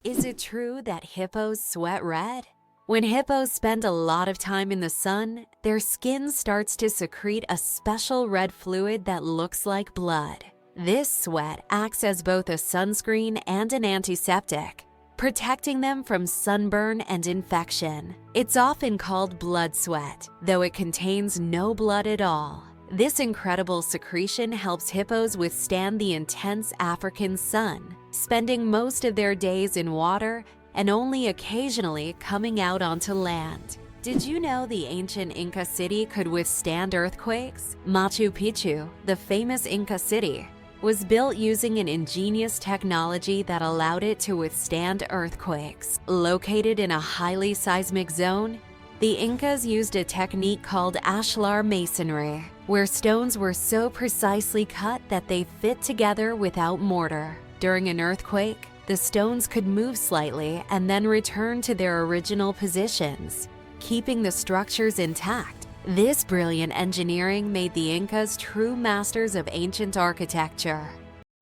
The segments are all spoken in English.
Is it true that hippos sweat red? When hippos spend a lot of time in the sun, their skin starts to secrete a special red fluid that looks like blood. This sweat acts as both a sunscreen and an antiseptic, protecting them from sunburn and infection. It's often called blood sweat, though it contains no blood at all. This incredible secretion helps hippos withstand the intense African sun, spending most of their days in water and only occasionally coming out onto land. Did you know the ancient Inca city could withstand earthquakes? Machu Picchu, the famous Inca city, was built using an ingenious technology that allowed it to withstand earthquakes. Located in a highly seismic zone, the Incas used a technique called ashlar masonry, where stones were so precisely cut that they fit together without mortar. During an earthquake, the stones could move slightly and then return to their original positions, keeping the structures intact. This brilliant engineering made the Incas true masters of ancient architecture.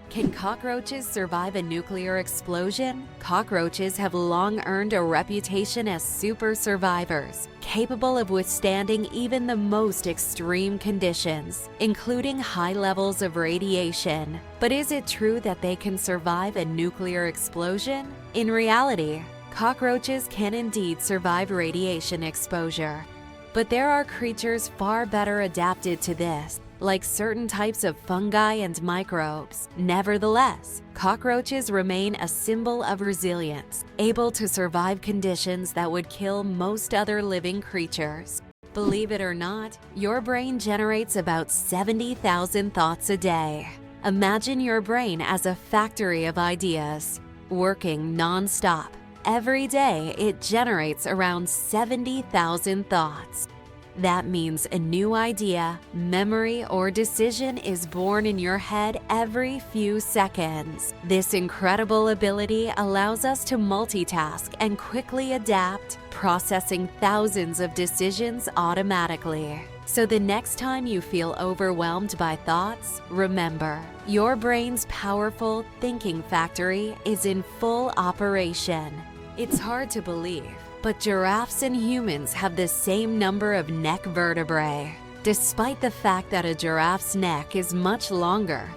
Can cockroaches survive a nuclear explosion? Cockroaches have long earned a reputation as super survivors, capable of withstanding even the most extreme conditions, including high levels of radiation. But is it true that they can survive a nuclear explosion? In reality, cockroaches can indeed survive radiation exposure. But there are creatures far better adapted to this, like certain types of fungi and microbes. Nevertheless, cockroaches remain a symbol of resilience, able to survive conditions that would kill most other living creatures. Believe it or not, your brain generates about 70,000 thoughts a day. Imagine your brain as a factory of ideas, working non-stop. Every day, it generates around 70,000 thoughts. That means a new idea, memory, or decision is born in your head every few seconds. This incredible ability allows us to multitask and quickly adapt, processing thousands of decisions automatically. So the next time you feel overwhelmed by thoughts, remember, your brain's powerful thinking factory is in full operation. It's hard to believe, but giraffes and humans have the same number of neck vertebrae, despite the fact that a giraffe's neck is much longer.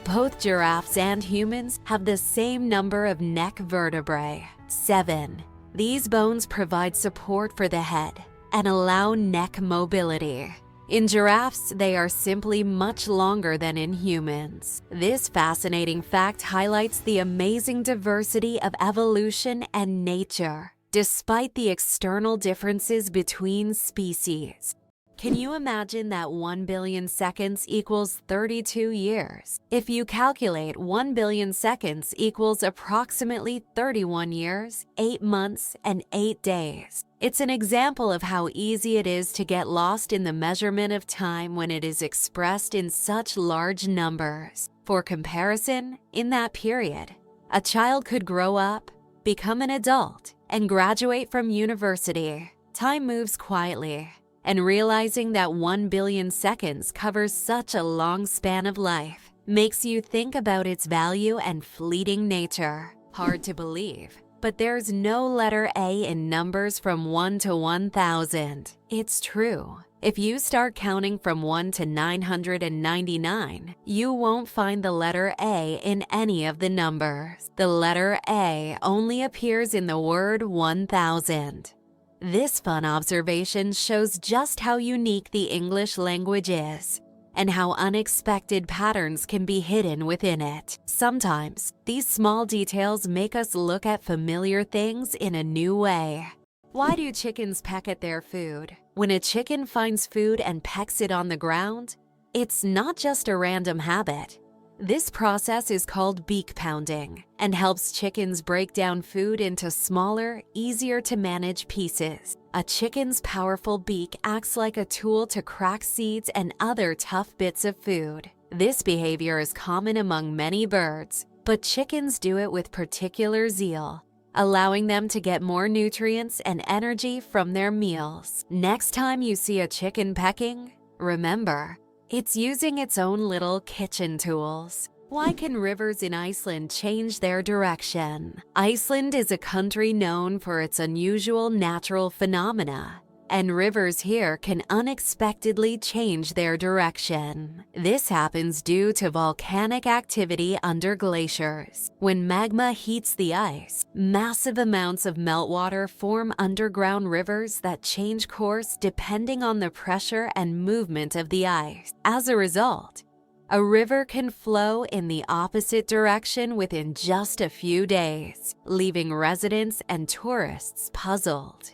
Both giraffes and humans have the same number of neck vertebrae, 7. These bones provide support for the head and allow neck mobility. In giraffes, they are simply much longer than in humans. This fascinating fact highlights the amazing diversity of evolution and nature, despite the external differences between species. Can you imagine that 1 billion seconds equals 32 years? If you calculate 1 billion seconds equals approximately 31 years, 8 months, and 8 days. It's an example of how easy it is to get lost in the measurement of time when it is expressed in such large numbers. For comparison, in that period, a child could grow up, become an adult, and graduate from university. Time moves quietly, and realizing that 1 billion seconds covers such a long span of life makes you think about its value and fleeting nature. Hard to believe, but there's no letter A in numbers from 1 to 1,000. It's true. If you start counting from 1 to 999, you won't find the letter A in any of the numbers. The letter A only appears in the word 1,000. This fun observation shows just how unique the English language is, and how unexpected patterns can be hidden within it. Sometimes, these small details make us look at familiar things in a new way. Why do chickens peck at their food? When a chicken finds food and pecks it on the ground, it's not just a random habit. This process is called beak pounding and helps chickens break down food into smaller, easier to manage pieces. A chicken's powerful beak acts like a tool to crack seeds and other tough bits of food. This behavior is common among many birds, but chickens do it with particular zeal, allowing them to get more nutrients and energy from their meals. Next time you see a chicken pecking, remember, it's using its own little kitchen tools. Why can rivers in Iceland change their direction? Iceland is a country known for its unusual natural phenomena, and rivers here can unexpectedly change their direction. This happens due to volcanic activity under glaciers. When magma heats the ice, massive amounts of meltwater form underground rivers that change course depending on the pressure and movement of the ice. As a result, a river can flow in the opposite direction within just a few days, leaving residents and tourists puzzled.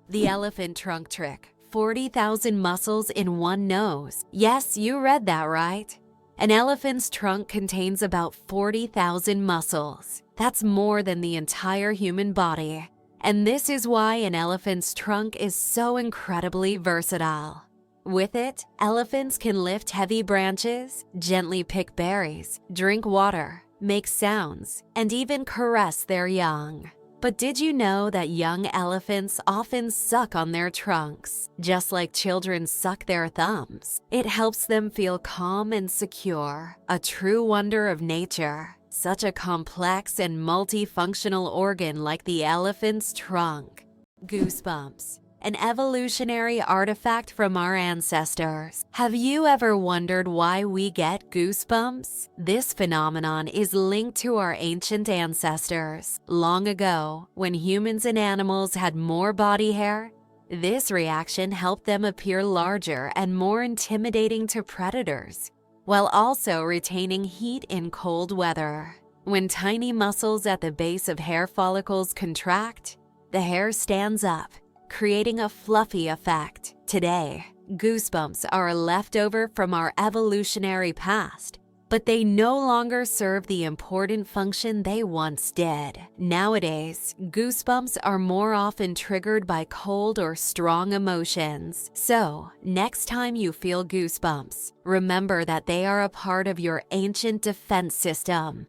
The elephant trunk trick. 40,000 muscles in one nose. Yes, you read that right. An elephant's trunk contains about 40,000 muscles. That's more than the entire human body. And this is why an elephant's trunk is so incredibly versatile. With it, elephants can lift heavy branches, gently pick berries, drink water, make sounds, and even caress their young. But did you know that young elephants often suck on their trunks? Just like children suck their thumbs, it helps them feel calm and secure, a true wonder of nature. Such a complex and multifunctional organ like the elephant's trunk. Goosebumps. An evolutionary artifact from our ancestors. Have you ever wondered why we get goosebumps? This phenomenon is linked to our ancient ancestors. Long ago, when humans and animals had more body hair, this reaction helped them appear larger and more intimidating to predators, while also retaining heat in cold weather. When tiny muscles at the base of hair follicles contract, the hair stands up, creating a fluffy effect. Today, goosebumps are a leftover from our evolutionary past, but they no longer serve the important function they once did. Nowadays, goosebumps are more often triggered by cold or strong emotions. So, next time you feel goosebumps, remember that they are a part of your ancient defense system.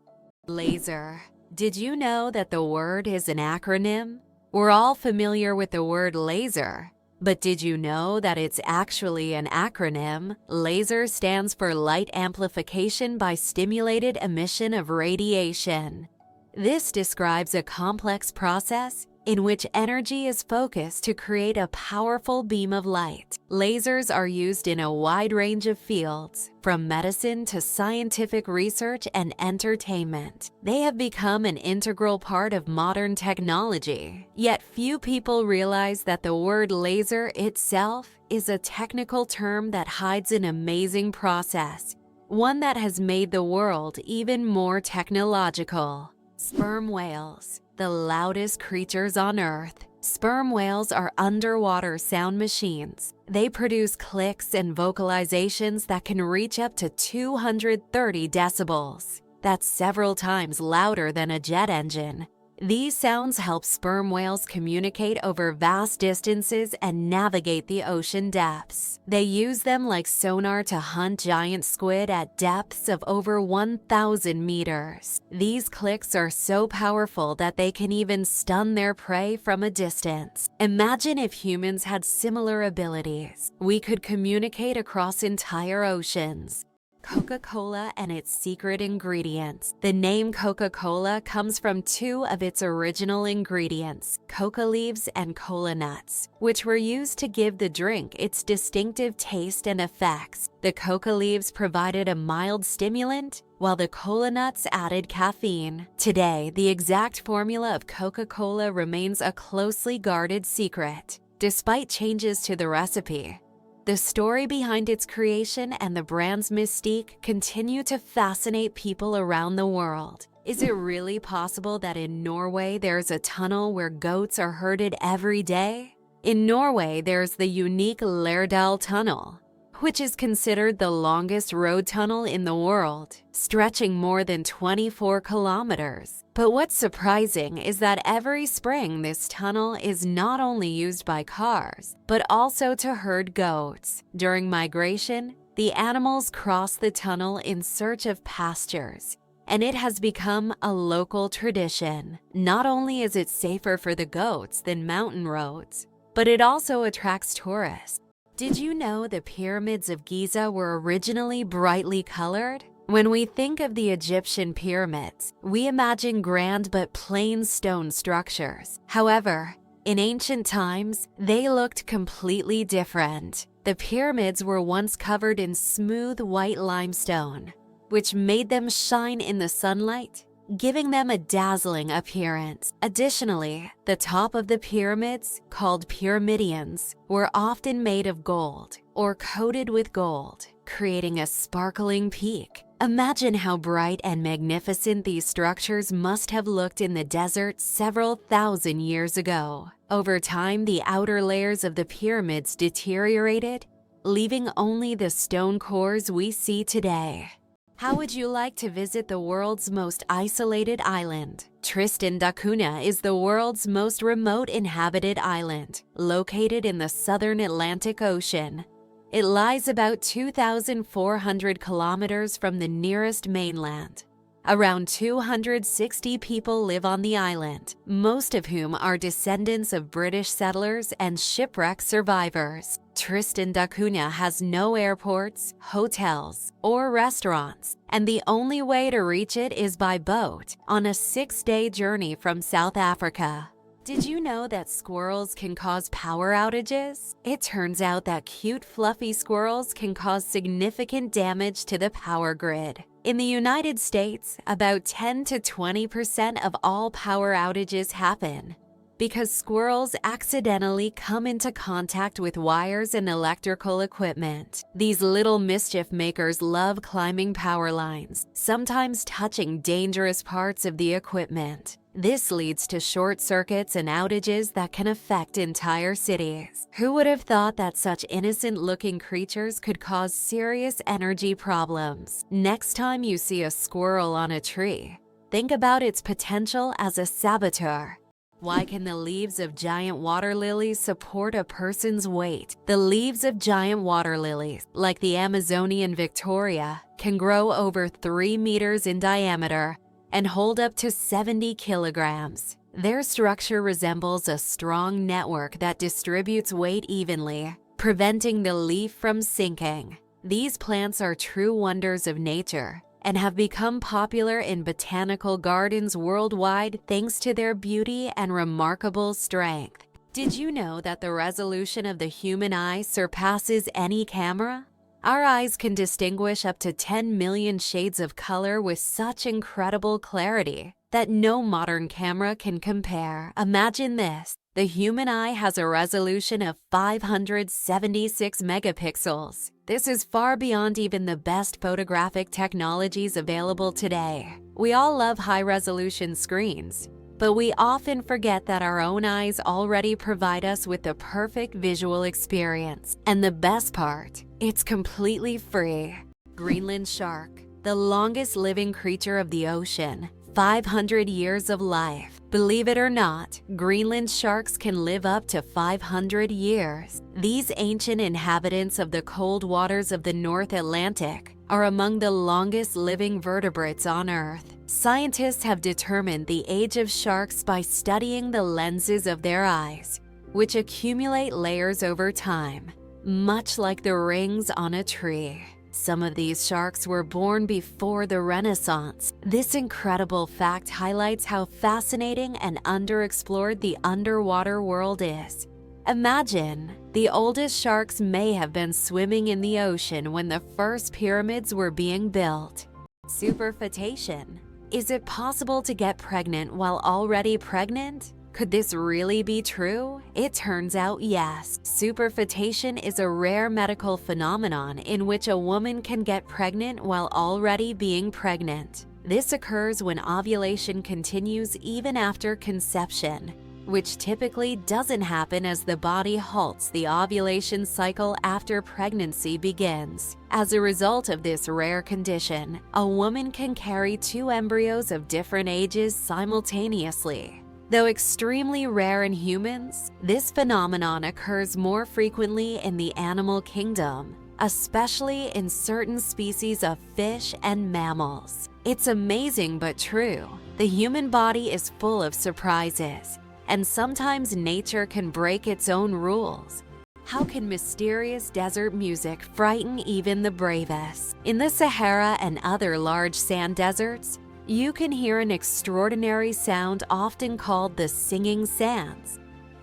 Laser. Did you know that the word is an acronym? We're all familiar with the word laser, but did you know that it's actually an acronym? Laser stands for light amplification by stimulated emission of radiation. This describes a complex process in which energy is focused to create a powerful beam of light. Lasers are used in a wide range of fields, from medicine to scientific research and entertainment. They have become an integral part of modern technology. Yet few people realize that the word laser itself is a technical term that hides an amazing process, one that has made the world even more technological. Sperm whales. The loudest creatures on Earth. Sperm whales are underwater sound machines. They produce clicks and vocalizations that can reach up to 230 decibels. That's several times louder than a jet engine. These sounds help sperm whales communicate over vast distances and navigate the ocean depths. They use them like sonar to hunt giant squid at depths of over 1,000 meters. These clicks are so powerful that they can even stun their prey from a distance. Imagine if humans had similar abilities. We could communicate across entire oceans. Coca-Cola and its secret ingredients. The name Coca-Cola comes from two of its original ingredients, coca leaves and cola nuts, which were used to give the drink its distinctive taste and effects. The coca leaves provided a mild stimulant, while the cola nuts added caffeine. Today, the exact formula of Coca-Cola remains a closely guarded secret. Despite changes to the recipe, the story behind its creation and the brand's mystique continue to fascinate people around the world. Is it really possible that in Norway there's a tunnel where goats are herded every day? In Norway, there's the unique Lærdal Tunnel, which is considered the longest road tunnel in the world, stretching more than 24 kilometers. But what's surprising is that every spring this tunnel is not only used by cars, but also to herd goats. During migration, the animals cross the tunnel in search of pastures, and it has become a local tradition. Not only is it safer for the goats than mountain roads, but it also attracts tourists. Did you know the Pyramids of Giza were originally brightly colored? When we think of the Egyptian pyramids, we imagine grand but plain stone structures. However, in ancient times, they looked completely different. The pyramids were once covered in smooth white limestone, which made them shine in the sunlight, giving them a dazzling appearance. Additionally, the top of the pyramids, called pyramidions, were often made of gold or coated with gold, creating a sparkling peak. Imagine how bright and magnificent these structures must have looked in the desert several thousand years ago. Over time, the outer layers of the pyramids deteriorated, leaving only the stone cores we see today. How would you like to visit the world's most isolated island? Tristan da Cunha is the world's most remote inhabited island, located in the southern Atlantic Ocean. It lies about 2,400 kilometers from the nearest mainland. Around 260 people live on the island, most of whom are descendants of British settlers and shipwreck survivors. Tristan da Cunha has no airports, hotels, or restaurants, and the only way to reach it is by boat on a 6-day journey from South Africa. Did you know that squirrels can cause power outages? It turns out that cute, fluffy squirrels can cause significant damage to the power grid. In the United States, about 10 to 20% of all power outages happen because squirrels accidentally come into contact with wires and electrical equipment. These little mischief makers love climbing power lines, sometimes touching dangerous parts of the equipment. This leads to short circuits and outages that can affect entire cities. Who would have thought that such innocent-looking creatures could cause serious energy problems? Next time you see a squirrel on a tree, think about its potential as a saboteur. Why can the leaves of giant water lilies support a person's weight? The leaves of giant water lilies, like the Amazonian Victoria, can grow over 3 meters in diameter and hold up to 70 kilograms. Their structure resembles a strong network that distributes weight evenly, preventing the leaf from sinking. These plants are true wonders of nature and have become popular in botanical gardens worldwide thanks to their beauty and remarkable strength. Did you know that the resolution of the human eye surpasses any camera? Our eyes can distinguish up to 10 million shades of color with such incredible clarity that no modern camera can compare. Imagine this. The human eye has a resolution of 576 megapixels. This is far beyond even the best photographic technologies available today. We all love high-resolution screens, but we often forget that our own eyes already provide us with the perfect visual experience. And the best part, it's completely free. Greenland shark, the longest living creature of the ocean, 500 years of life. Believe it or not, Greenland sharks can live up to 500 years. These ancient inhabitants of the cold waters of the North Atlantic are among the longest living vertebrates on Earth. Scientists have determined the age of sharks by studying the lenses of their eyes, which accumulate layers over time, much like the rings on a tree. Some of these sharks were born before the Renaissance. This incredible fact highlights how fascinating and underexplored the underwater world is. Imagine, the oldest sharks may have been swimming in the ocean when the first pyramids were being built. Superfetation. Is it possible to get pregnant while already pregnant? Could this really be true? It turns out yes. Superfetation is a rare medical phenomenon in which a woman can get pregnant while already being pregnant. This occurs when ovulation continues even after conception, which typically doesn't happen as the body halts the ovulation cycle after pregnancy begins. As a result of this rare condition, a woman can carry 2 embryos of different ages simultaneously. Though extremely rare in humans, this phenomenon occurs more frequently in the animal kingdom, especially in certain species of fish and mammals. It's amazing but true. The human body is full of surprises, and sometimes nature can break its own rules. How can mysterious desert music frighten even the bravest? In the Sahara and other large sand deserts, you can hear an extraordinary sound often called the singing sands.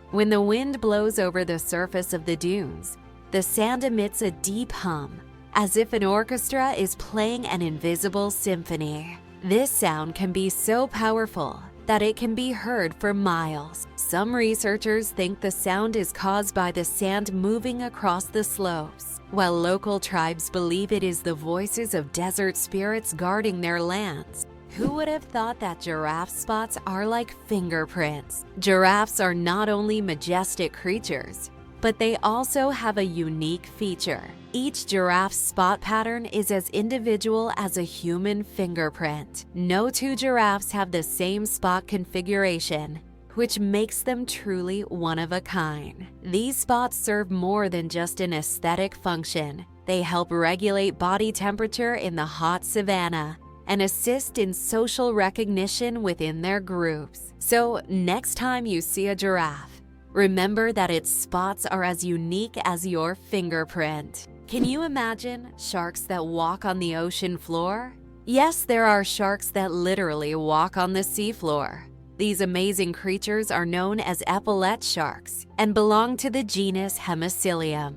When the wind blows over the surface of the dunes, the sand emits a deep hum, as if an orchestra is playing an invisible symphony. This sound can be so powerful that it can be heard for miles. Some researchers think the sound is caused by the sand moving across the slopes, while local tribes believe it is the voices of desert spirits guarding their lands. Who would have thought that giraffe spots are like fingerprints? Giraffes are not only majestic creatures, but they also have a unique feature. Each giraffe's spot pattern is as individual as a human fingerprint. No two giraffes have the same spot configuration, which makes them truly one of a kind. These spots serve more than just an aesthetic function. They help regulate body temperature in the hot savanna and assist in social recognition within their groups. So next time you see a giraffe, remember that its spots are as unique as your fingerprint. Can you imagine sharks that walk on the ocean floor? Yes, there are sharks that literally walk on the seafloor. These amazing creatures are known as epaulette sharks and belong to the genus Hemicillium.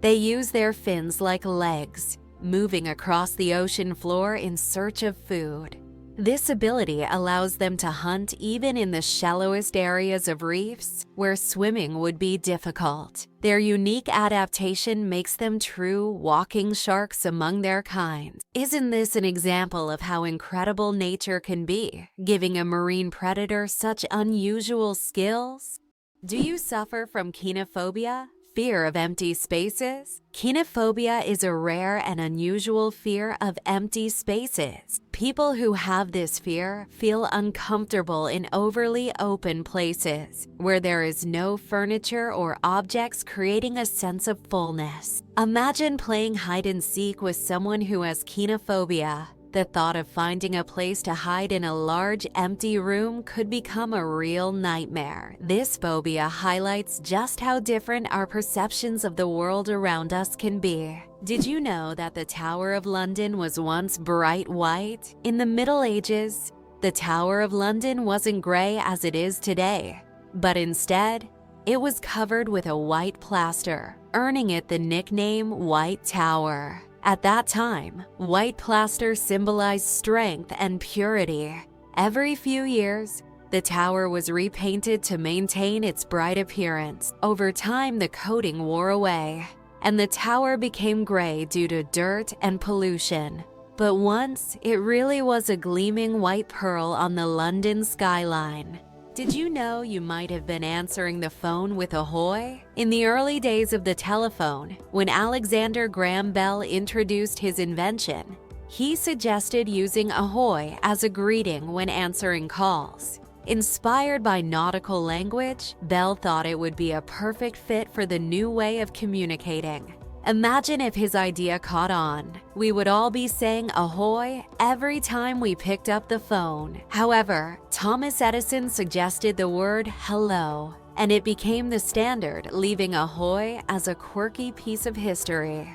They use their fins like legs, moving across the ocean floor in search of food. This ability allows them to hunt even in the shallowest areas of reefs where swimming would be difficult. Their unique adaptation makes them true walking sharks among their kind. Isn't this an example of how incredible nature can be, giving a marine predator such unusual skills? Do you suffer from kenophobia? Fear of empty spaces? Kenophobia is a rare and unusual fear of empty spaces. People who have this fear feel uncomfortable in overly open places, where there is no furniture or objects creating a sense of fullness. Imagine playing hide and seek with someone who has kenophobia. The thought of finding a place to hide in a large, empty room could become a real nightmare. This phobia highlights just how different our perceptions of the world around us can be. Did you know that the Tower of London was once bright white? In the Middle Ages, the Tower of London wasn't gray as it is today, but instead, it was covered with a white plaster, earning it the nickname White Tower. At that time, white plaster symbolized strength and purity. Every few years, the tower was repainted to maintain its bright appearance. Over time, the coating wore away, and the tower became gray due to dirt and pollution. But once, it really was a gleaming white pearl on the London skyline. Did you know you might have been answering the phone with Ahoy? In the early days of the telephone, when Alexander Graham Bell introduced his invention, he suggested using Ahoy as a greeting when answering calls. Inspired by nautical language, Bell thought it would be a perfect fit for the new way of communicating. Imagine if his idea caught on. We would all be saying ahoy every time we picked up the phone. However, Thomas Edison suggested the word hello, and it became the standard, leaving ahoy as a quirky piece of history.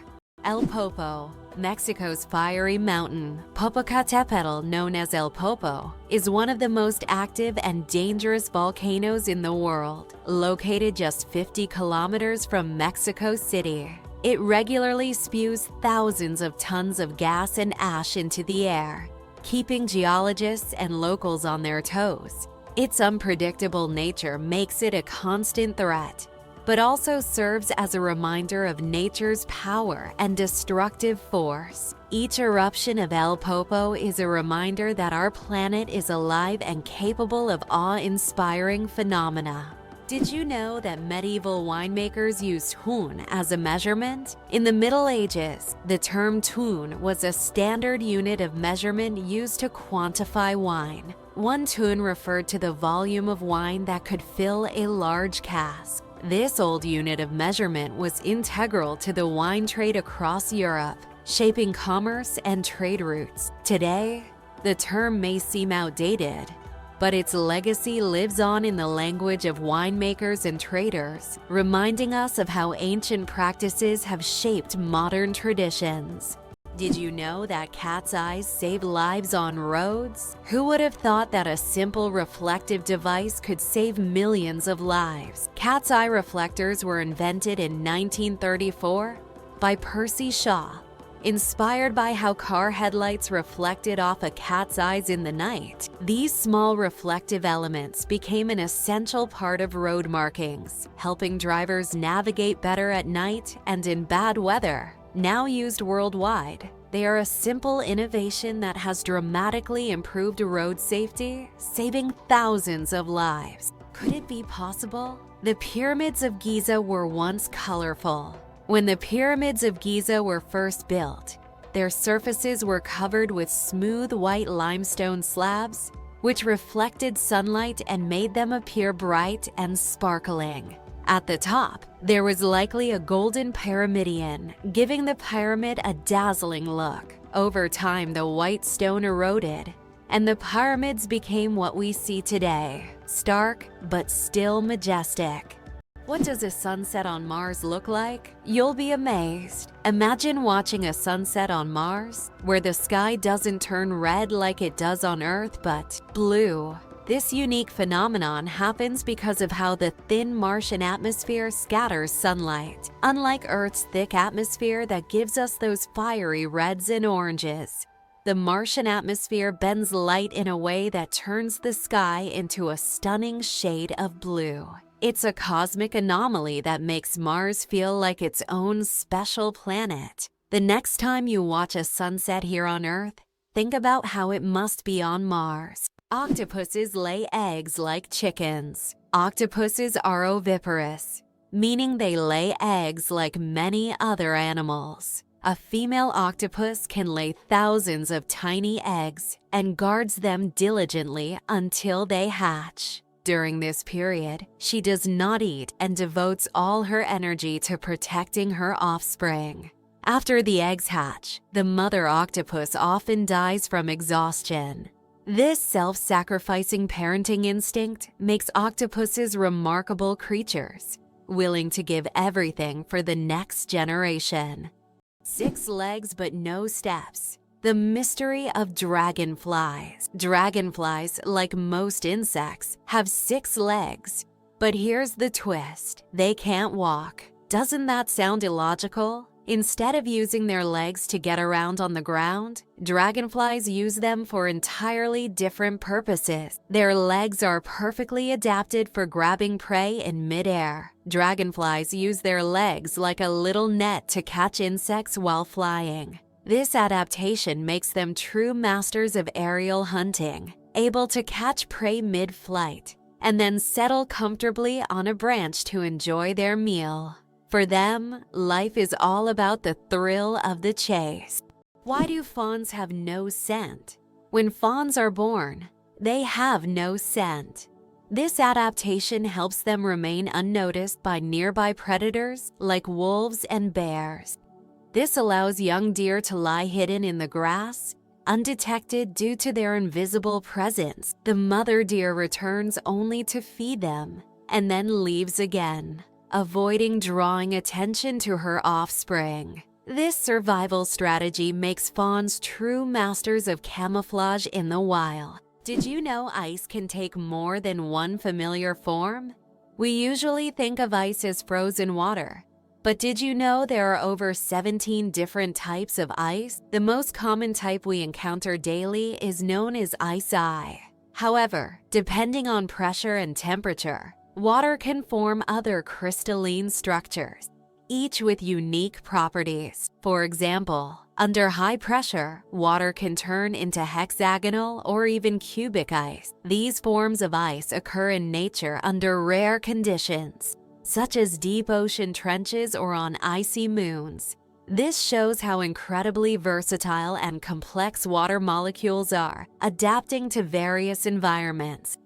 El Popo, Mexico's fiery mountain, Popocatépetl, known as El Popo, is one of the most active and dangerous volcanoes in the world, located just 50 kilometers from Mexico City. It regularly spews thousands of tons of gas and ash into the air, keeping geologists and locals on their toes. Its unpredictable nature makes it a constant threat, but also serves as a reminder of nature's power and destructive force. Each eruption of El Popo is a reminder that our planet is alive and capable of awe-inspiring phenomena. Did you know that medieval winemakers used hun as a measurement? In the Middle Ages, the term tun was a standard unit of measurement used to quantify wine. One tun referred to the volume of wine that could fill a large cask. This old unit of measurement was integral to the wine trade across Europe, shaping commerce and trade routes. Today, the term may seem outdated, but its legacy lives on in the language of winemakers and traders, reminding us of how ancient practices have shaped modern traditions. Did you know that cat's eyes save lives on roads? Who would have thought that a simple reflective device could save millions of lives? Cat's eye reflectors were invented in 1934 by Percy Shaw. Inspired by how car headlights reflected off a cat's eyes in the night, these small reflective elements became an essential part of road markings, helping drivers navigate better at night and in bad weather. Now used worldwide, they are a simple innovation that has dramatically improved road safety, saving thousands of lives. Could it be possible? The Pyramids of Giza were once colorful. When the Pyramids of Giza were first built, their surfaces were covered with smooth white limestone slabs, which reflected sunlight and made them appear bright and sparkling. At the top, there was likely a golden pyramidion, giving the pyramid a dazzling look. Over time, the white stone eroded, and the pyramids became what we see today, stark but still majestic. What does a sunset on Mars look like? You'll be amazed. Imagine watching a sunset on Mars, where the sky doesn't turn red like it does on Earth, but blue. This unique phenomenon happens because of how the thin Martian atmosphere scatters sunlight, unlike Earth's thick atmosphere that gives us those fiery reds and oranges. The Martian atmosphere bends light in a way that turns the sky into a stunning shade of blue. It's a cosmic anomaly that makes Mars feel like its own special planet. The next time you watch a sunset here on Earth, think about how it must be on Mars. Octopuses lay eggs like chickens. Octopuses are oviparous, meaning they lay eggs like many other animals. A female octopus can lay thousands of tiny eggs and guards them diligently until they hatch. During this period, she does not eat and devotes all her energy to protecting her offspring. After the eggs hatch, the mother octopus often dies from exhaustion. This self-sacrificing parenting instinct makes octopuses remarkable creatures, willing to give everything for the next generation. 6 legs but no steps. The mystery of dragonflies. Dragonflies, like most insects, have 6 legs. But here's the twist: they can't walk. Doesn't that sound illogical? Instead of using their legs to get around on the ground, dragonflies use them for entirely different purposes. Their legs are perfectly adapted for grabbing prey in midair. Dragonflies use their legs like a little net to catch insects while flying. This adaptation makes them true masters of aerial hunting, able to catch prey mid-flight, and then settle comfortably on a branch to enjoy their meal. For them, life is all about the thrill of the chase. Why do fawns have no scent? When fawns are born, they have no scent. This adaptation helps them remain unnoticed by nearby predators like wolves and bears. This allows young deer to lie hidden in the grass, undetected due to their invisible presence. The mother deer returns only to feed them and then leaves again, avoiding drawing attention to her offspring. This survival strategy makes fawns true masters of camouflage in the wild. Did you know ice can take more than one familiar form? We usually think of ice as frozen water, but did you know there are over 17 different types of ice? The most common type we encounter daily is known as ice. However, depending on pressure and temperature, water can form other crystalline structures, each with unique properties. For example, under high pressure, water can turn into hexagonal or even cubic ice. These forms of ice occur in nature under rare conditions, such as deep ocean trenches or on icy moons. This shows how incredibly versatile and complex water molecules are, adapting to various environments.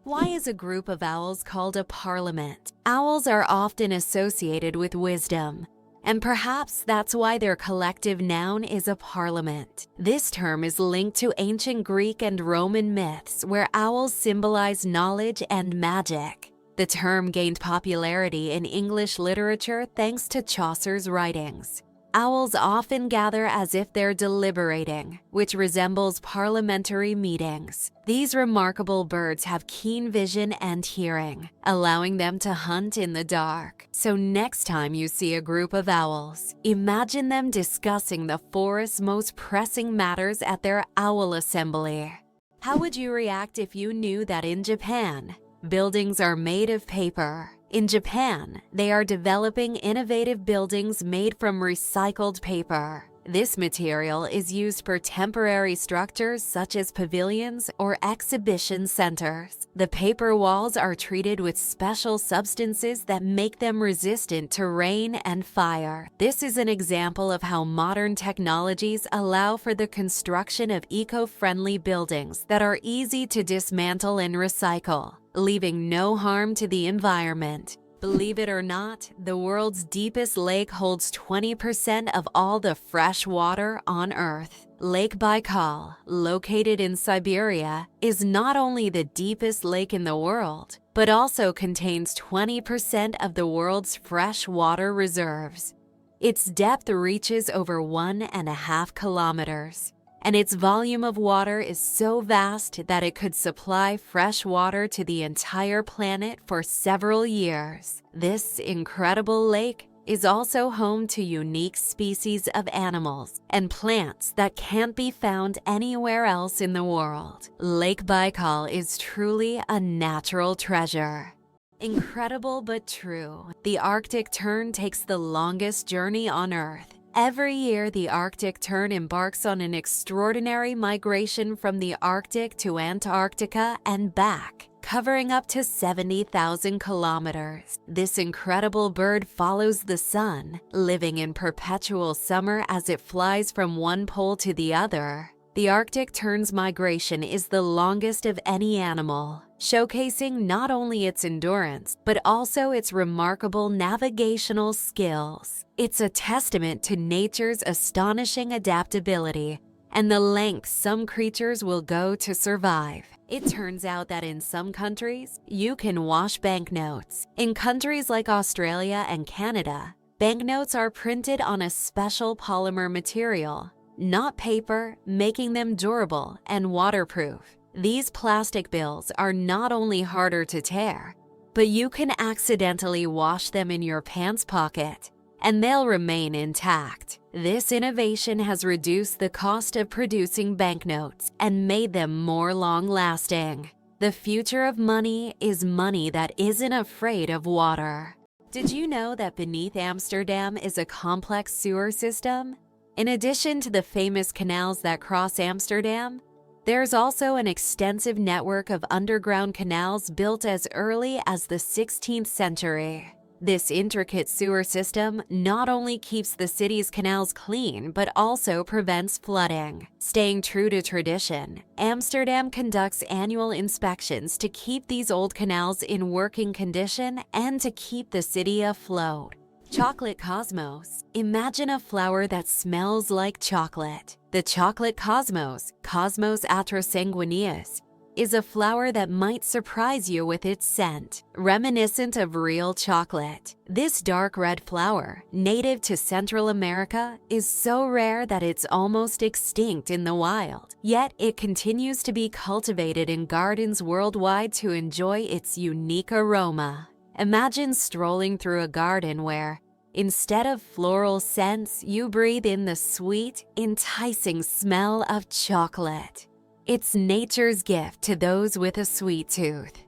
Why is a group of owls called a parliament? Owls are often associated with wisdom. And perhaps that's why their collective noun is a parliament. This term is linked to ancient Greek and Roman myths where owls symbolize knowledge and magic. The term gained popularity in English literature thanks to Chaucer's writings. Owls often gather as if they're deliberating, which resembles parliamentary meetings. These remarkable birds have keen vision and hearing, allowing them to hunt in the dark. So next time you see a group of owls, imagine them discussing the forest's most pressing matters at their owl assembly. How would you react if you knew that in Japan, buildings are made of paper? In Japan, they are developing innovative buildings made from recycled paper. This material is used for temporary structures such as pavilions or exhibition centers. The paper walls are treated with special substances that make them resistant to rain and fire. This is an example of how modern technologies allow for the construction of eco-friendly buildings that are easy to dismantle and recycle, leaving no harm to the environment. Believe it or not, the world's deepest lake holds 20% of all the fresh water on Earth. Lake Baikal, located in Siberia, is not only the deepest lake in the world, but also contains 20% of the world's fresh water reserves. Its depth reaches over 1.5 kilometers. And its volume of water is so vast that it could supply fresh water to the entire planet for several years. This incredible lake is also home to unique species of animals and plants that can't be found anywhere else in the world. Lake Baikal is truly a natural treasure. Incredible but true, the Arctic tern takes the longest journey on Earth. Every year, the Arctic tern embarks on an extraordinary migration from the Arctic to Antarctica and back, covering up to 70,000 kilometers. This incredible bird follows the sun, living in perpetual summer as it flies from one pole to the other. The Arctic tern's migration is the longest of any animal, showcasing not only its endurance, but also its remarkable navigational skills. It's a testament to nature's astonishing adaptability and the lengths some creatures will go to survive. It turns out that in some countries, you can wash banknotes. In countries like Australia and Canada, banknotes are printed on a special polymer material, not paper, making them durable and waterproof. These plastic bills are not only harder to tear, but you can accidentally wash them in your pants pocket, and they'll remain intact. This innovation has reduced the cost of producing banknotes and made them more long-lasting. The future of money is money that isn't afraid of water. Did you know that beneath Amsterdam is a complex sewer system? In addition to the famous canals that cross Amsterdam, there's also an extensive network of underground canals built as early as the 16th century. This intricate sewer system not only keeps the city's canals clean, but also prevents flooding. Staying true to tradition, Amsterdam conducts annual inspections to keep these old canals in working condition and to keep the city afloat. Chocolate cosmos. Imagine a flower that smells like chocolate. The chocolate cosmos, Cosmos atrosanguineus, is a flower that might surprise you with its scent, reminiscent of real chocolate. This dark red flower, native to Central America, is so rare that it's almost extinct in the wild. Yet it continues to be cultivated in gardens worldwide to enjoy its unique aroma. Imagine strolling through a garden where, instead of floral scents, you breathe in the sweet, enticing smell of chocolate. It's nature's gift to those with a sweet tooth.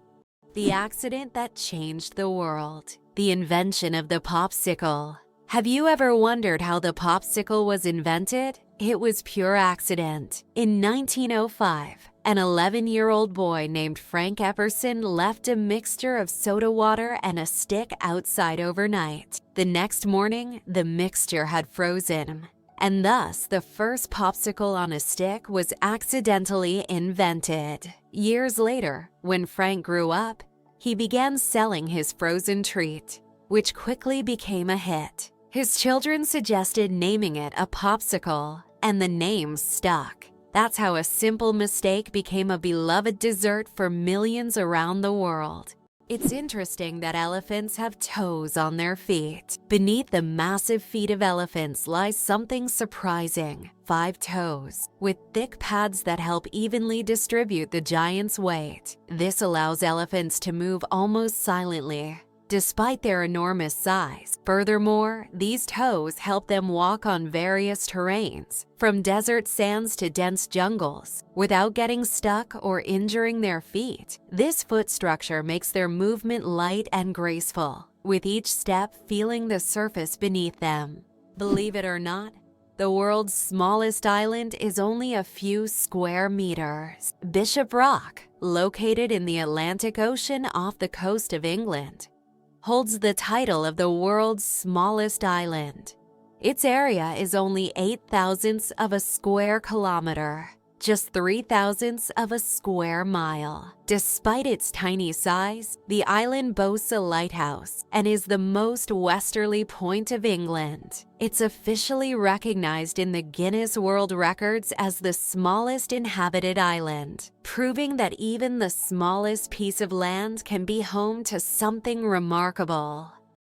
The accident that changed the world. The invention of the popsicle. Have you ever wondered how the popsicle was invented? It was pure accident. In 1905, an 11-year-old boy named Frank Epperson left a mixture of soda water and a stick outside overnight. The next morning, the mixture had frozen, and thus the first popsicle on a stick was accidentally invented. Years later, when Frank grew up, he began selling his frozen treat, which quickly became a hit. His children suggested naming it a popsicle, and the name stuck. That's how a simple mistake became a beloved dessert for millions around the world. It's interesting that elephants have toes on their feet. Beneath the massive feet of elephants lies something surprising: 5 toes, with thick pads that help evenly distribute the giant's weight. This allows elephants to move almost silently, despite their enormous size. Furthermore, these toes help them walk on various terrains, from desert sands to dense jungles, without getting stuck or injuring their feet. This foot structure makes their movement light and graceful, with each step feeling the surface beneath them. Believe it or not, the world's smallest island is only a few square meters. Bishop Rock, located in the Atlantic Ocean off the coast of England, holds the title of the world's smallest island. Its area is only 8/1000ths of a square kilometer, just 3/1000ths of a square mile. Despite its tiny size, the island boasts a lighthouse and is the most westerly point of England. It's officially recognized in the Guinness World Records as the smallest inhabited island, proving that even the smallest piece of land can be home to something remarkable.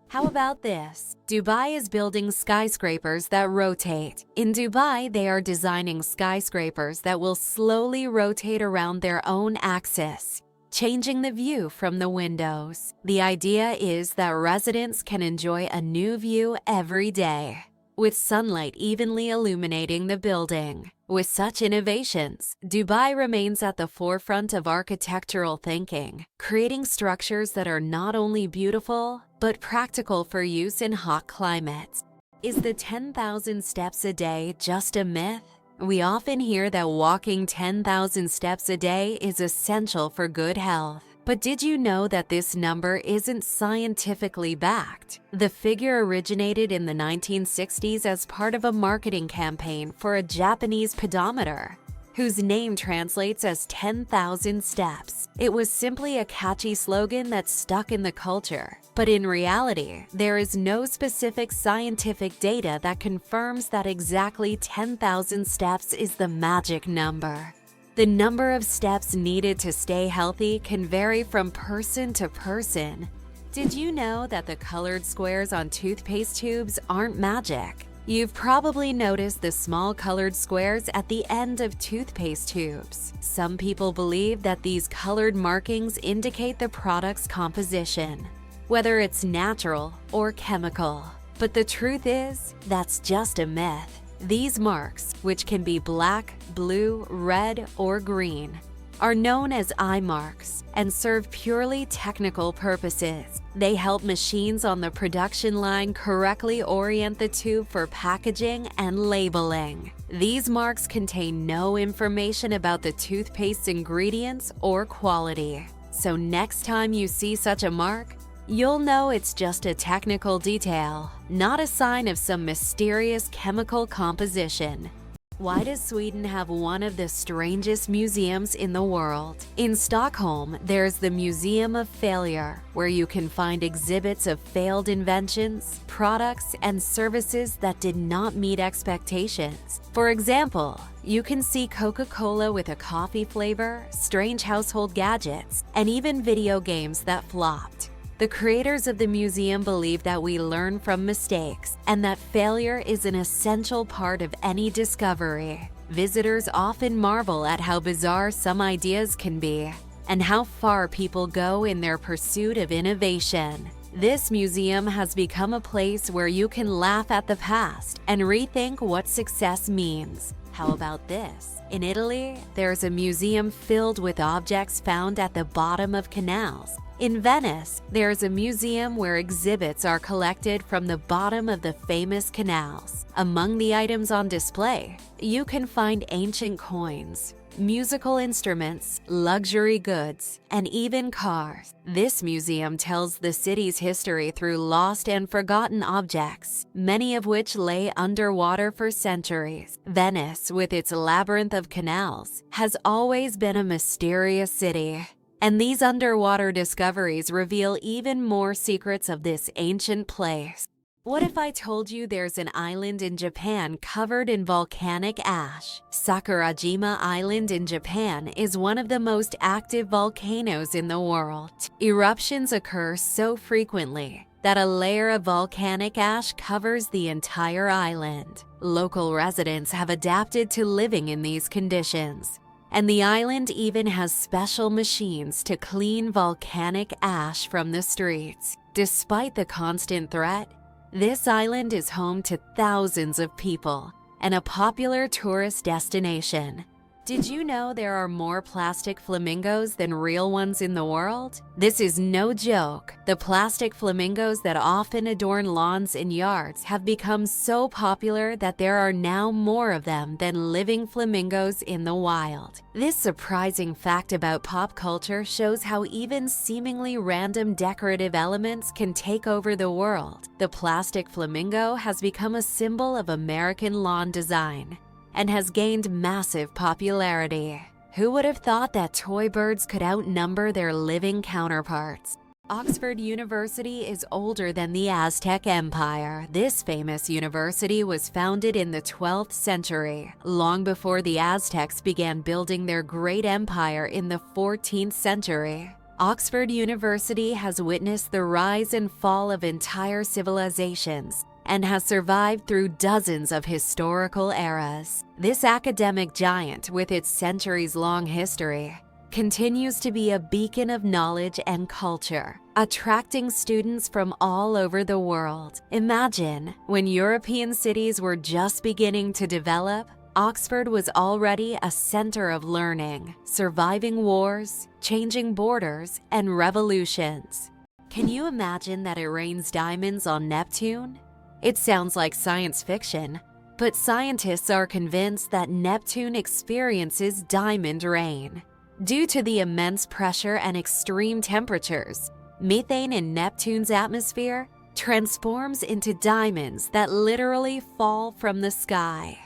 How about this? Dubai is building skyscrapers that rotate. In Dubai, they are designing skyscrapers that will slowly rotate around their own axis, changing the view from the windows. The idea is that residents can enjoy a new view every day, with sunlight evenly illuminating the building. With such innovations, Dubai remains at the forefront of architectural thinking, creating structures that are not only beautiful, but practical for use in hot climates. Is the 10,000 steps a day just a myth? We often hear that walking 10,000 steps a day is essential for good health. But did you know that this number isn't scientifically backed? The figure originated in the 1960s as part of a marketing campaign for a Japanese pedometer, whose name translates as 10,000 steps. It was simply a catchy slogan that stuck in the culture. But in reality, there is no specific scientific data that confirms that exactly 10,000 steps is the magic number. The number of steps needed to stay healthy can vary from person to person. Did you know that the colored squares on toothpaste tubes aren't magic? You've probably noticed the small colored squares at the end of toothpaste tubes. Some people believe that these colored markings indicate the product's composition, whether it's natural or chemical. But the truth is, that's just a myth. These marks, which can be black, blue, red, or green, are known as eye marks and serve purely technical purposes. They help machines on the production line correctly orient the tube for packaging and labeling. These marks contain no information about the toothpaste's ingredients or quality. So next time you see such a mark, you'll know it's just a technical detail, not a sign of some mysterious chemical composition. Why does Sweden have one of the strangest museums in the world? In Stockholm, there's the Museum of Failure, where you can find exhibits of failed inventions, products, and services that did not meet expectations. For example, you can see Coca-Cola with a coffee flavor, strange household gadgets, and even video games that flopped. The creators of the museum believe that we learn from mistakes and that failure is an essential part of any discovery. Visitors often marvel at how bizarre some ideas can be and how far people go in their pursuit of innovation. This museum has become a place where you can laugh at the past and rethink what success means. How about this? In Italy, there's a museum filled with objects found at the bottom of canals. In Venice, there's a museum where exhibits are collected from the bottom of the famous canals. Among the items on display, you can find ancient coins, musical instruments, luxury goods, and even cars. This museum tells the city's history through lost and forgotten objects, many of which lay underwater for centuries. Venice, with its labyrinth of canals, has always been a mysterious city. And these underwater discoveries reveal even more secrets of this ancient place. What if I told you there's an island in Japan covered in volcanic ash? Sakurajima Island in Japan is one of the most active volcanoes in the world. Eruptions occur so frequently that a layer of volcanic ash covers the entire island. Local residents have adapted to living in these conditions, and the island even has special machines to clean volcanic ash from the streets. Despite the constant threat, this island is home to thousands of people and a popular tourist destination. Did you know there are more plastic flamingos than real ones in the world? This is no joke. The plastic flamingos that often adorn lawns and yards have become so popular that there are now more of them than living flamingos in the wild. This surprising fact about pop culture shows how even seemingly random decorative elements can take over the world. The plastic flamingo has become a symbol of American lawn design and has gained massive popularity. Who would have thought that toy birds could outnumber their living counterparts? Oxford University is older than the Aztec Empire. This famous university was founded in the 12th century, long before the Aztecs began building their great empire in the 14th century. Oxford University has witnessed the rise and fall of entire civilizations and has survived through dozens of historical eras. This academic giant, with its centuries-long history, continues to be a beacon of knowledge and culture, attracting students from all over the world. Imagine, when European cities were just beginning to develop, Oxford was already a center of learning, surviving wars, changing borders, and revolutions. Can you imagine that it rains diamonds on Neptune? It sounds like science fiction, but scientists are convinced that Neptune experiences diamond rain. Due to the immense pressure and extreme temperatures, methane in Neptune's atmosphere transforms into diamonds that literally fall from the sky.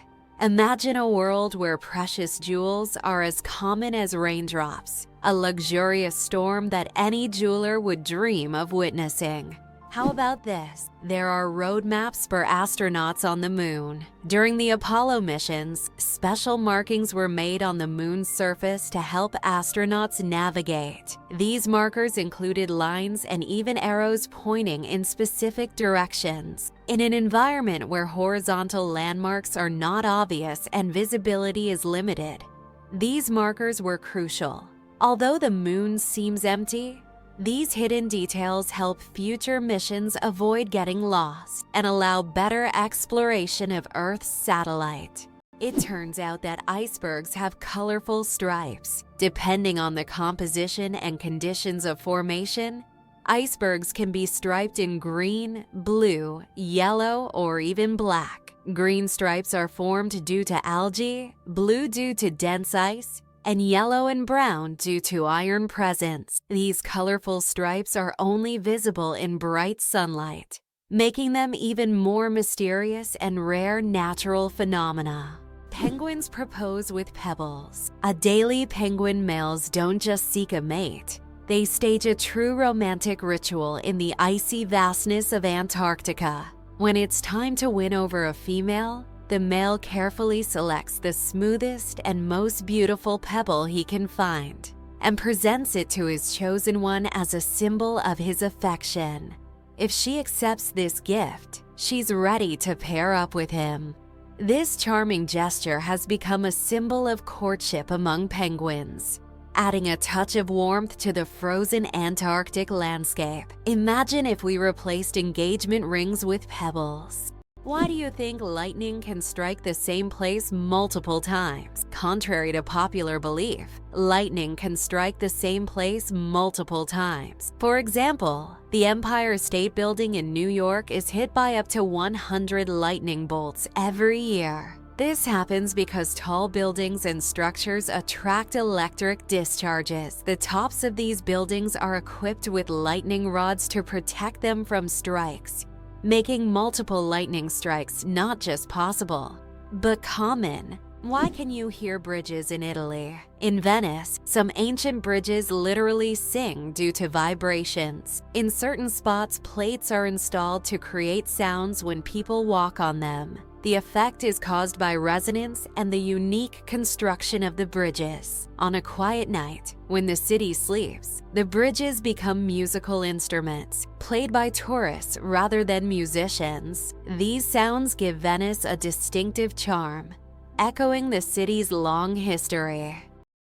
Imagine a world where precious jewels are as common as raindrops, a luxurious storm that any jeweler would dream of witnessing. How about this? There are roadmaps for astronauts on the moon. During the Apollo missions, special markings were made on the moon's surface to help astronauts navigate. These markers included lines and even arrows pointing in specific directions. In an environment where horizontal landmarks are not obvious and visibility is limited, these markers were crucial. Although the moon seems empty, these hidden details help future missions avoid getting lost and allow better exploration of Earth's satellite. It turns out that icebergs have colorful stripes. Depending on the composition and conditions of formation, icebergs can be striped in green, blue, yellow, or even black. Green stripes are formed due to algae, blue due to dense ice, and yellow and brown due to iron presence. These colorful stripes are only visible in bright sunlight, making them even more mysterious and rare natural phenomena. Penguins propose with pebbles. Adelie penguin males don't just seek a mate. They stage a true romantic ritual in the icy vastness of Antarctica. When it's time to win over a female, the male carefully selects the smoothest and most beautiful pebble he can find and presents it to his chosen one as a symbol of his affection. If she accepts this gift, she's ready to pair up with him. This charming gesture has become a symbol of courtship among penguins, adding a touch of warmth to the frozen Antarctic landscape. Imagine if we replaced engagement rings with pebbles. Why do you think lightning can strike the same place multiple times? Contrary to popular belief, lightning can strike the same place multiple times. For example, the Empire State Building in New York is hit by up to 100 lightning bolts every year. This happens because tall buildings and structures attract electric discharges. The tops of these buildings are equipped with lightning rods to protect them from strikes, making multiple lightning strikes not just possible, but common. Why can you hear bridges in Italy? In Venice, some ancient bridges literally sing due to vibrations. In certain spots, plates are installed to create sounds when people walk on them. The effect is caused by resonance and the unique construction of the bridges. On a quiet night, when the city sleeps, the bridges become musical instruments, played by tourists rather than musicians. These sounds give Venice a distinctive charm, echoing the city's long history.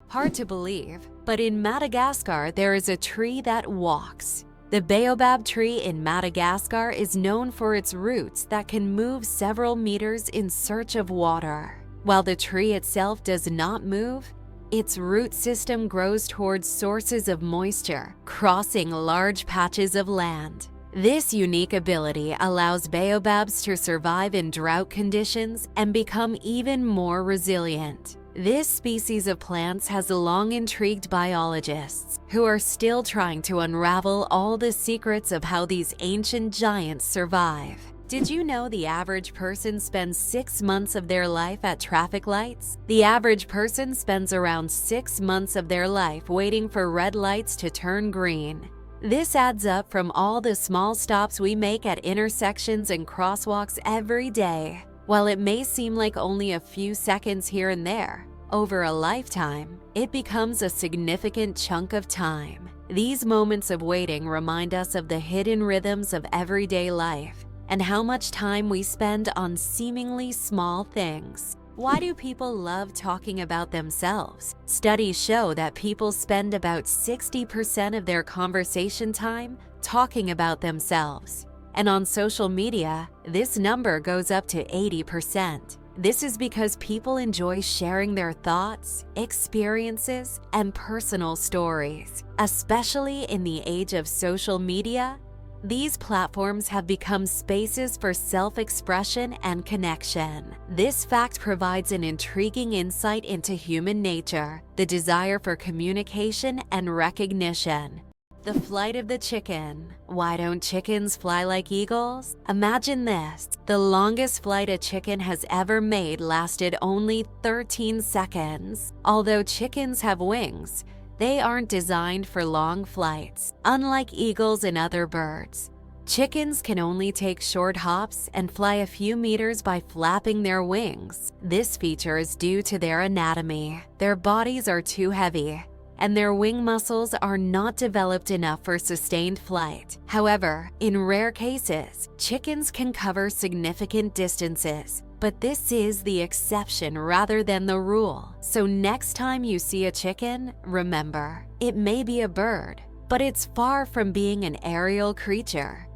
Hard to believe, but in Madagascar there is a tree that walks. The baobab tree in Madagascar is known for its roots that can move several meters in search of water. While the tree itself does not move, its root system grows towards sources of moisture, crossing large patches of land. This unique ability allows baobabs to survive in drought conditions and become even more resilient. This species of plants has long intrigued biologists, who are still trying to unravel all the secrets of how these ancient giants survive. Did you know the average person spends 6 months of their life at traffic lights? The average person spends around 6 months of their life waiting for red lights to turn green. This adds up from all the small stops we make at intersections and crosswalks every day. While it may seem like only a few seconds here and there, over a lifetime, it becomes a significant chunk of time. These moments of waiting remind us of the hidden rhythms of everyday life and how much time we spend on seemingly small things. Why do people love talking about themselves? Studies show that people spend about 60% of their conversation time talking about themselves. And on social media, this number goes up to 80%. This is because people enjoy sharing their thoughts, experiences, and personal stories. Especially in the age of social media, these platforms have become spaces for self-expression and connection. This fact provides an intriguing insight into human nature, the desire for communication and recognition. The flight of the chicken. Why don't chickens fly like eagles? Imagine this. The longest flight a chicken has ever made lasted only 13 seconds. Although chickens have wings, they aren't designed for long flights. Unlike eagles and other birds, chickens can only take short hops and fly a few meters by flapping their wings. This feature is due to their anatomy. Their bodies are too heavy, and their wing muscles are not developed enough for sustained flight. However, in rare cases, chickens can cover significant distances, but this is the exception rather than the rule. So next time you see a chicken, remember, it may be a bird, but it's far from being an aerial creature.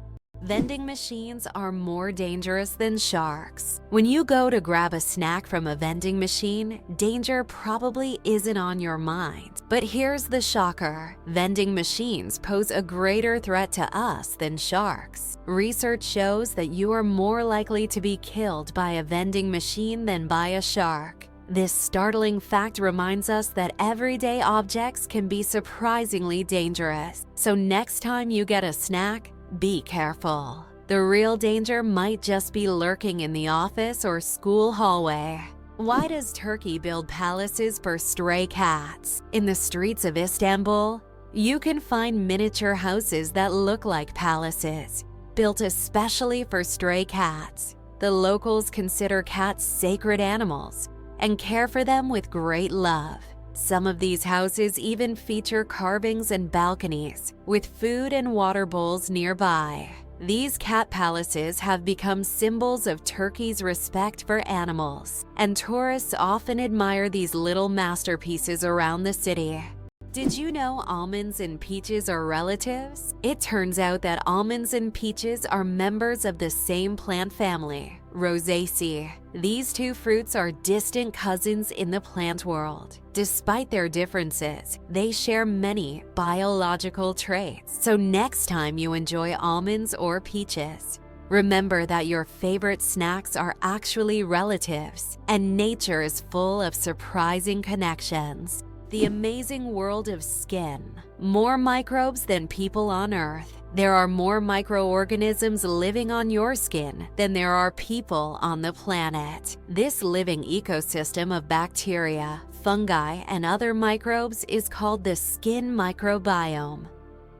Vending machines are more dangerous than sharks. When you go to grab a snack from a vending machine, danger probably isn't on your mind. But here's the shocker. Vending machines pose a greater threat to us than sharks. Research shows that you are more likely to be killed by a vending machine than by a shark. This startling fact reminds us that everyday objects can be surprisingly dangerous. So next time you get a snack, be careful. The real danger might just be lurking in the office or school hallway. Why does Turkey build palaces for stray cats? In the streets of Istanbul, you can find miniature houses that look like palaces, built especially for stray cats. The locals consider cats sacred animals and care for them with great love. Some of these houses even feature carvings and balconies, with food and water bowls nearby. These cat palaces have become symbols of Turkey's respect for animals, and tourists often admire these little masterpieces around the city. Did you know almonds and peaches are relatives? It turns out that almonds and peaches are members of the same plant family, Rosaceae. These two fruits are distant cousins in the plant world. Despite their differences, they share many biological traits. So next time you enjoy almonds or peaches, remember that your favorite snacks are actually relatives, and nature is full of surprising connections. The amazing world of skin. More microbes than people on Earth. There are more microorganisms living on your skin than there are people on the planet. This living ecosystem of bacteria, fungi, and other microbes is called the skin microbiome.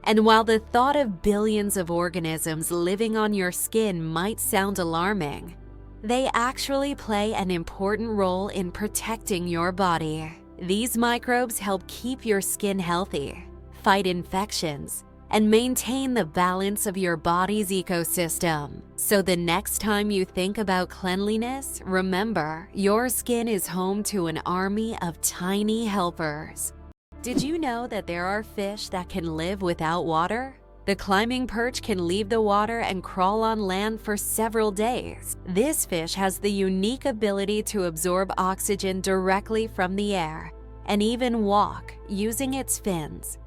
And while the thought of billions of organisms living on your skin might sound alarming, they actually play an important role in protecting your body. These microbes help keep your skin healthy, fight infections, and maintain the balance of your body's ecosystem. So the next time you think about cleanliness, remember, your skin is home to an army of tiny helpers. Did you know that there are fish that can live without water? The climbing perch can leave the water and crawl on land for several days. This fish has the unique ability to absorb oxygen directly from the air and even walk using its fins.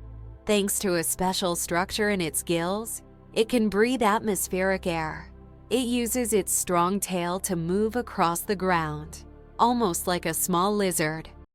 Thanks to a special structure in its gills, it can breathe atmospheric air. It uses its strong tail to move across the ground, almost like a small lizard.